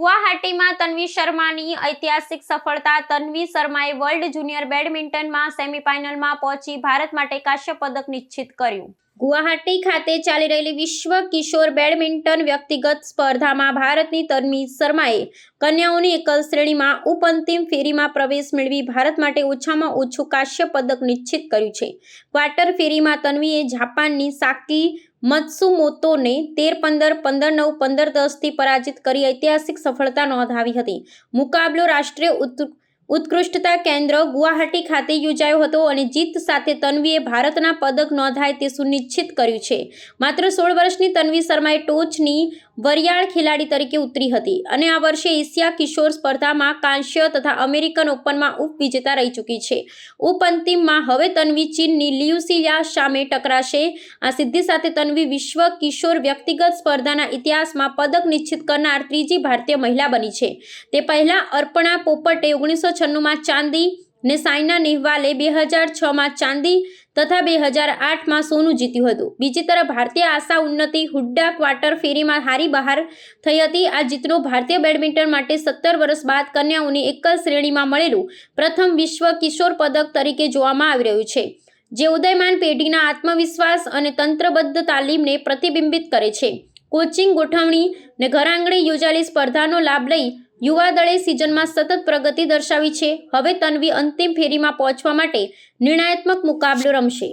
ગુવાહાટીમાં તન્વી શર્માની ઐતિહાસિક સફળતા। તન્વી શર્માએ વર્લ્ડ જુનિયર બેડમિન્ટનમાં સેમીફાઇનલમાં પહોંચી ભારત માટે કાંસ્ય પદક નિશ્ચિત કર્યું। ગુવાહાટી ખાતે ચાલી રહેલી વિશ્વ કિશોર બેડમિન્ટન વ્યક્તિગત સ્પર્ધામાં ભારતની તન્વી શર્માએ કન્યાઓની એકલ શ્રેણીમાં ઉપઅંતિમ ફેરીમાં પ્રવેશ મેળવી ભારત માટે ઓછામાં ઓછું કાંસ્ય પદક નિશ્ચિત કર્યું છે। ક્વાર્ટર ફેરીમાં તન્વીએ જાપાનની સાકી મત્સુમોતોને 13-15, 15-9, 15-10 થી પરાજિત કરી ઐતિહાસિક સફળતા નોંધાવી હતી। મુકાબલો રાષ્ટ્રીય ઉત્કૃષ્ટતા કેન્દ્ર ગુવાહાટી ખાતે યોજાયો હતો અને જીત સાથે તન્વીએ ભારતના પદક નોંધાય તે સુનિશ્ચિત કર્યું છે। માત્ર 16 વર્ષની તન્વી શર્માએ ટોચની વરિયાળ ખેલાડી તરીકે ઉતરી હતી અને આ વર્ષે એશિયા કિશોર સ્પર્ધામાં કાંસ્ય તથા અમેરિકન ઓપનમાં ઉપવિજેતા રહી ચૂકી છે। ઉપઅંતિમમાં હવે તન્વી ચીનની લિયુ સીયા સામે ટકરાશે। આ સિદ્ધિ સાથે તન્વી વિશ્વ કિશોર વ્યક્તિગત સ્પર્ધાના ઇતિહાસમાં પદક નિશ્ચિત કરનાર ત્રીજી ભારતીય મહિલા બની છે। તે પહેલા અર્પણા પોપટે 1996માં ચાંદી ને સાયના નેહવાલે 2006માં ચાંદી તથા 2008માં સોનું જીત્યું હતું। બીજી તરફ ભારતીય આશા ઉન્નતિ હુડ્ડા ક્વાર્ટર ફેરીમાં હારી બહાર થઈ હતી। આ જીતનો ભારતીય બેડમિન્ટન માટે 17 વર્ષ બાદ કન્યાઓની એકલ શ્રેણીમાં મળેલું પ્રથમ વિશ્વ કિશોર પદક તરીકે જોવામાં આવી રહ્યું છે, જે ઉદયમાન પેઢીના આત્મવિશ્વાસ અને તંત્રબદ્ધ તાલીમને પ્રતિબિંબિત કરે છે। કોચિંગ ગોઠવણી ને ઘરઆંગણે યોજાયેલી સ્પર્ધાનો લાભ લઈ યુવા દળે સિઝનમાં સતત પ્રગતિ દર્શાવી છે। હવે તન્વી અંતિમ ફેરીમાં પહોંચવા માટે નિર્ણયાત્મક મુકાબલો રમશે।